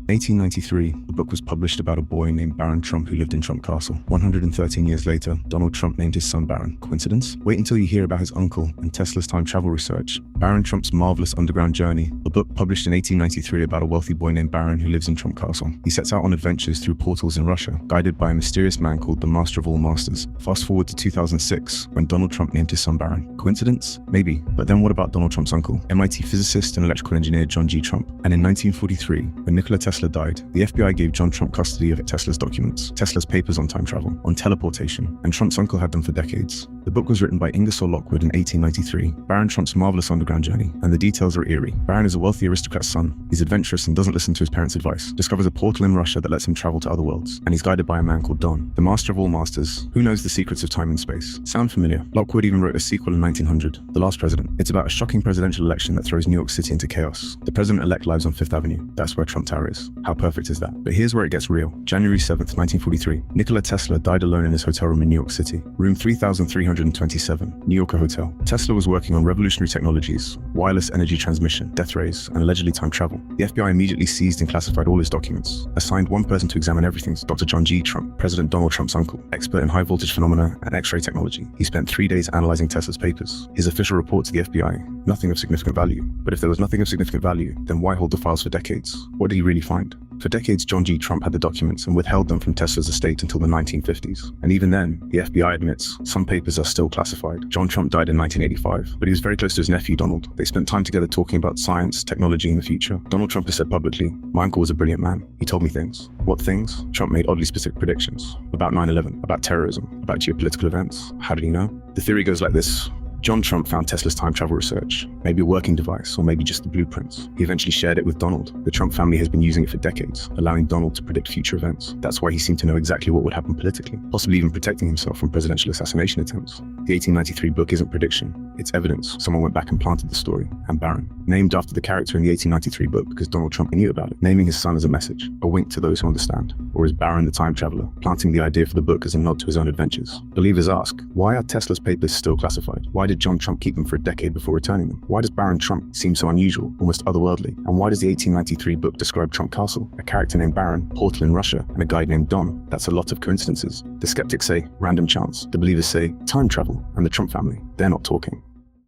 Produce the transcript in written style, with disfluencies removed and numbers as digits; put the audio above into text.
1893, the book was published about a boy named Barron Trump who lived in Trump Castle. 113 years later, Donald Trump named his son Barron. Coincidence? Wait until you hear about his uncle and Tesla's time travel research. Barron Trump's Marvellous Underground Journey, a book published in 1893 about a wealthy boy named Barron who lives in Trump Castle. He sets out on adventures through portals in Russia, guided by a mysterious man called the Master of all Masters. Fast forward to 2006, when Donald Trump named his son Barron. Coincidence? Maybe. But then what about Donald Trump's uncle, MIT physicist and electrical engineer John G. Trump? And in 1943, when Nikola Tesla died, the FBI gave John Trump custody of Tesla's documents, Tesla's papers on time travel, on teleportation, and Trump's uncle had them for decades. The book was written by Ingersoll Lockwood in 1893, Barron Trump's Marvellous Underground Journey, and the details are eerie. Barron is a wealthy aristocrat's son, he's adventurous and doesn't listen to his parents' advice, discovers a portal in Russia that lets him travel to other worlds, and he's guided by a man called Don, the master of all masters, who knows the secrets of time and space. Sound familiar? Lockwood even wrote a sequel in 1900, The Last President. It's about a shocking presidential election that throws New York City into chaos. The president-elect lives on Fifth Avenue. That's where Trump Tower is. How perfect is that? But here's where it gets real. January 7th, 1943. Nikola Tesla died alone in his hotel room in New York City. Room 3327, New Yorker Hotel. Tesla was working on revolutionary technologies, wireless energy transmission, death rays, and allegedly time travel. The FBI immediately seized and classified all his documents, assigned one person to examine everything, Dr. John G. Trump, President Donald Trump's uncle, expert in high-voltage phenomena and X-ray technology. He spent 3 days analyzing Tesla's papers. His official report to the FBI, nothing of significant value. But if there was nothing of significant value, then why hold the files for decades? What did he really find? For decades, John G. Trump had the documents and withheld them from Tesla's estate until the 1950s. And even then, the FBI admits, some papers are still classified. John Trump died in 1985, but he was very close to his nephew, Donald. They spent time together talking about science, technology, and the future. Donald Trump has said publicly, "My uncle was a brilliant man. He told me things." What things? Trump made oddly specific predictions. About 9/11, about terrorism, about geopolitical events. How did he know? The theory goes like this. John Trump found Tesla's time travel research, maybe a working device, or maybe just the blueprints. He eventually shared it with Donald. The Trump family has been using it for decades, allowing Donald to predict future events. That's why he seemed to know exactly what would happen politically, possibly even protecting himself from presidential assassination attempts. The 1893 book isn't prediction, it's evidence. Someone went back and planted the story, and Barron, named after the character in the 1893 book because Donald Trump knew about it, naming his son as a message, a wink to those who understand. Or is Barron the time traveler, planting the idea for the book as a nod to his own adventures? Believers ask, why are Tesla's papers still classified? Why did John Trump keep them for a decade before returning them? Why does Barron Trump seem so unusual, almost otherworldly? And why does the 1893 book describe Trump Castle, a character named Barron, portal in Russia, and a guy named Don? That's a lot of coincidences. The skeptics say random chance. The believers say time travel. And the Trump family, they're not talking.